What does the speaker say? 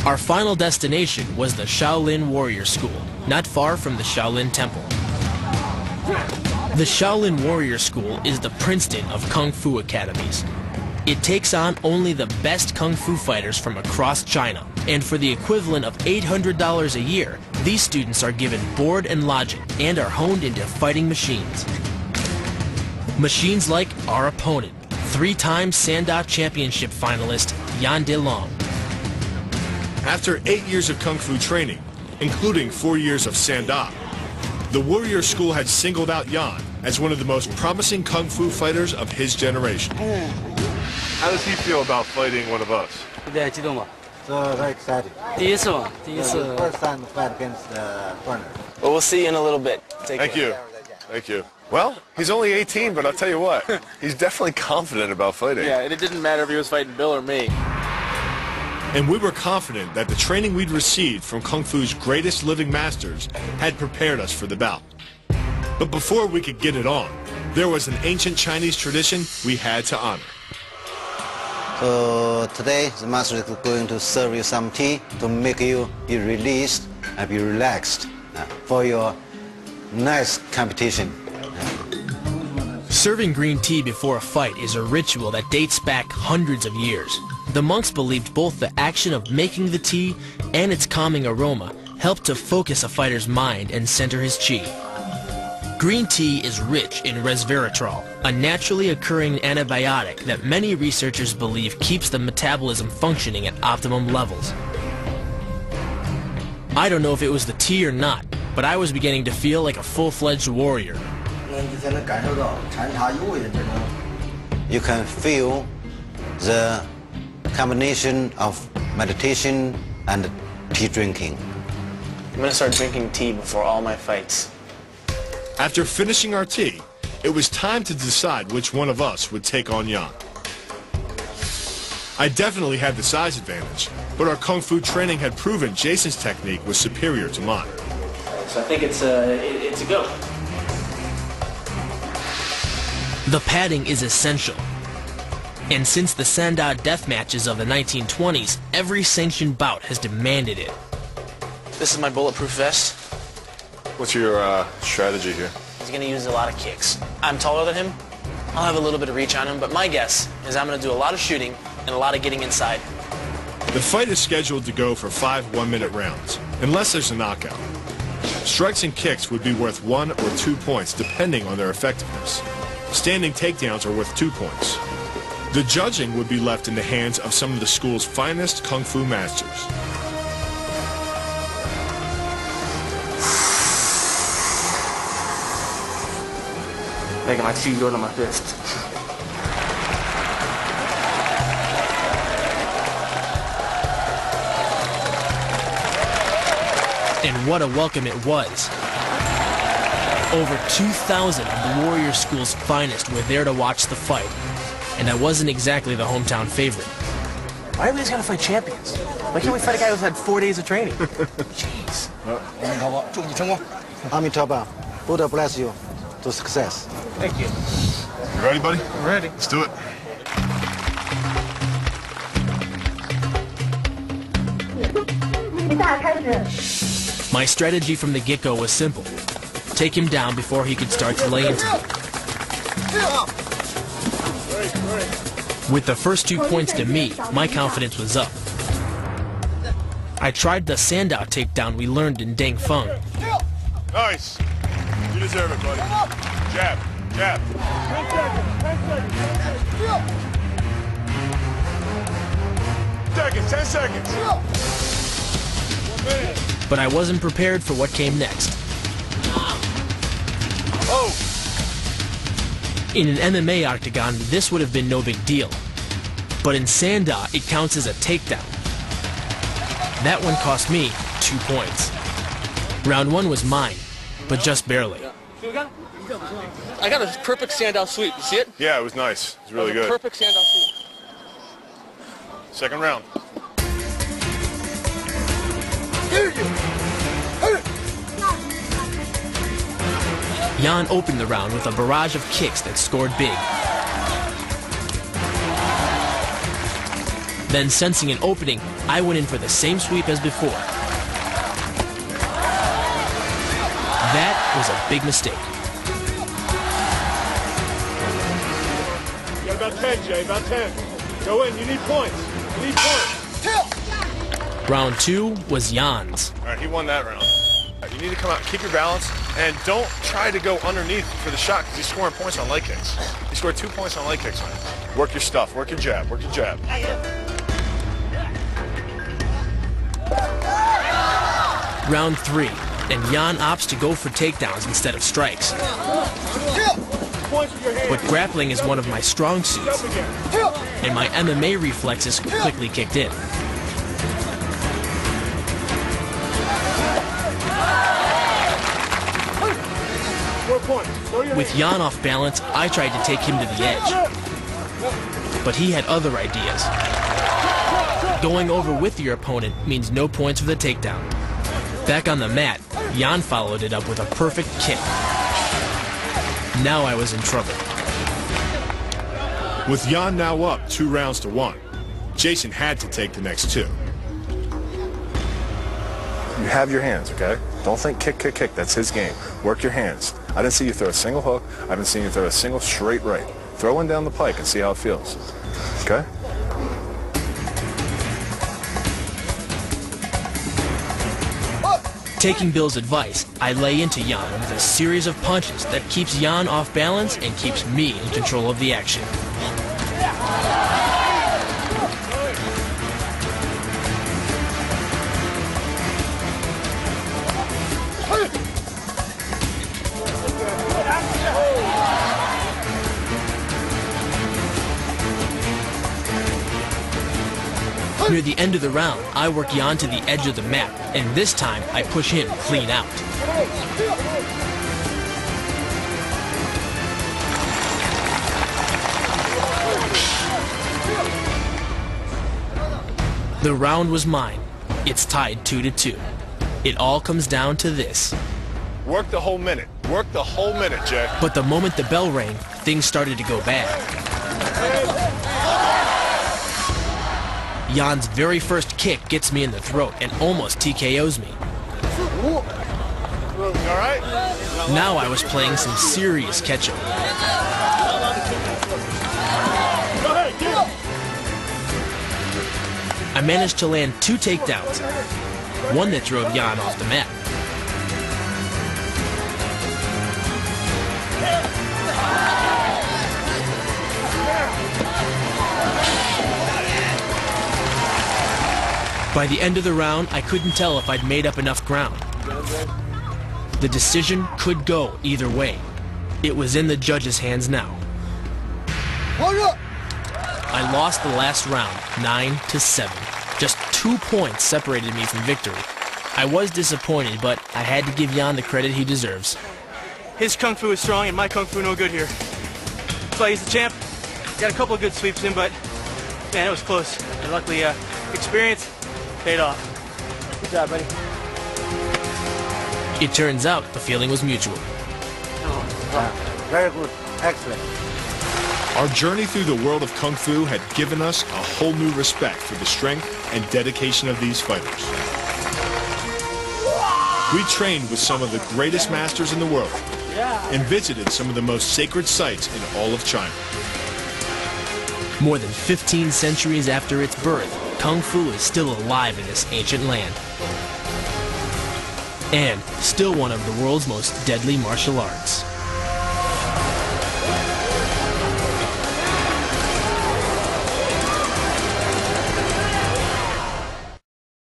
Our final destination was the Shaolin Warrior School, not far from the Shaolin Temple. The Shaolin Warrior School is the Princeton of Kung Fu academies. It takes on only the best Kung Fu fighters from across China, and for the equivalent of $800 a year, these students are given board and lodging and are honed into fighting machines. Machines like our opponent, three-time Sanda Championship finalist Yan Delong. After 8 years of Kung Fu training, including 4 years of Sanda, the Warrior School had singled out Yan as one of the most promising Kung Fu fighters of his generation. How does he feel about fighting one of us? Very excited. First time to fight against the foreigner. Well, we'll see you in a little bit. Thank you. Thank you. Well, he's only 18, but I'll tell you what, he's definitely confident about fighting. Yeah, and it didn't matter if he was fighting Bill or me. And we were confident that the training we'd received from Kung Fu's greatest living masters had prepared us for the bout. But before we could get it on, there was an ancient Chinese tradition we had to honor. So today, the master is going to serve you some tea to make you be released and be relaxed for your next competition. Serving green tea before a fight is a ritual that dates back hundreds of years. The monks believed both the action of making the tea and its calming aroma helped to focus a fighter's mind and center his chi. Green tea is rich in resveratrol, a naturally occurring antibiotic that many researchers believe keeps the metabolism functioning at optimum levels. I don't know if it was the tea or not, but I was beginning to feel like a full-fledged warrior. You can feel the combination of meditation and tea drinking. I'm going to start drinking tea before all my fights. After finishing our tea, it was time to decide which one of us would take on Yan. I definitely had the size advantage, but our Kung Fu training had proven Jason's technique was superior to mine. So I think it's a go. The padding is essential. And since the Sanda death matches of the 1920s, every sanctioned bout has demanded it. This is my bulletproof vest. What's your strategy here? He's going to use a lot of kicks. I'm taller than him. I'll have a little bit of reach on him, but my guess is I'm going to do a lot of shooting and a lot of getting inside. The fight is scheduled to go for 5 one-minute rounds, unless there's a knockout. Strikes and kicks would be worth 1 or 2 points, depending on their effectiveness. Standing takedowns are worth 2 points. The judging would be left in the hands of some of the school's finest Kung Fu masters. Making my tea go to my fist. And what a welcome it was. Over 2,000 of the Warrior School's finest were there to watch the fight. And I wasn't exactly the hometown favorite. Why everybody's got to fight champions? Why can't we fight a guy who's had 4 days of training? Jeez. Amitabha, Buddha bless you to success. Thank you. You ready, buddy? I'm ready. Let's do it. My strategy from the get-go was simple. Take him down before he could start to lay into me. With the first 2 points to me, my confidence was up. I tried the Sanda takedown we learned in Deng Feng. Nice. You deserve it, buddy. Jab. Jab. 10 seconds. 1 minute. But I wasn't prepared for what came next. Oh! In an MMA octagon, this would have been no big deal. But in Sanda, it counts as a takedown. That one cost me 2 points. Round 1 was mine, but just barely. I got a perfect Sandow sweep. You see it? Yeah, it was nice. It was really good. Perfect Sandow sweep. Second round. Yan opened the round with a barrage of kicks that scored big. Then, sensing an opening, I went in for the same sweep as before. That was a big mistake. You got about 10, Jay, about 10. Go in, you need points. You need points. Round 2 was Jan's. All right, he won that round. You need to come out, keep your balance, and don't try to go underneath for the shot because he's scoring points on leg kicks. He scored 2 points on leg kicks, man. Work your stuff, work your jab, work your jab. Round 3, and Jan opts to go for takedowns instead of strikes. But grappling is one of my strong suits, and my MMA reflexes quickly kicked in. With Jan off balance, I tried to take him to the edge. But he had other ideas. Going over with your opponent means no points for the takedown. Back on the mat, Jan followed it up with a perfect kick. Now I was in trouble. With Jan now up 2 rounds to 1, Jason had to take the next 2. You have your hands, okay? Don't think kick, kick, kick. That's his game. Work your hands. I didn't see you throw a single hook. I haven't seen you throw a single straight right. Throw one down the pike and see how it feels. Okay? Taking Bill's advice, I lay into Jan with a series of punches that keeps Jan off balance and keeps me in control of the action. Near the end of the round, I work Jan to the edge of the mat, and this time I push him clean out. The round was mine. It's tied 2-2. It all comes down to this. Work the whole minute. Work the whole minute, Jay. But the moment the bell rang, things started to go bad. Jan's very first kick gets me in the throat and almost TKOs me. All right? Now I was playing some serious catch-up. I managed to land 2 takedowns, one that drove Jan off the mat. By the end of the round, I couldn't tell if I'd made up enough ground. The decision could go either way. It was in the judges' hands now. I lost the last round, 9-7. Just 2 points separated me from victory. I was disappointed, but I had to give Jan the credit he deserves. His kung fu is strong and my kung fu no good here. That's why he's the champ. Got a couple of good sweeps in, but man, it was close. And luckily, experience paid off. Good job, buddy. It turns out the feeling was mutual. Very good. Excellent. Our journey through the world of Kung Fu had given us a whole new respect for the strength and dedication of these fighters. We trained with some of the greatest masters in the world and visited some of the most sacred sites in all of China. More than 15 centuries after its birth, Kung Fu is still alive in this ancient land. And still one of the world's most deadly martial arts.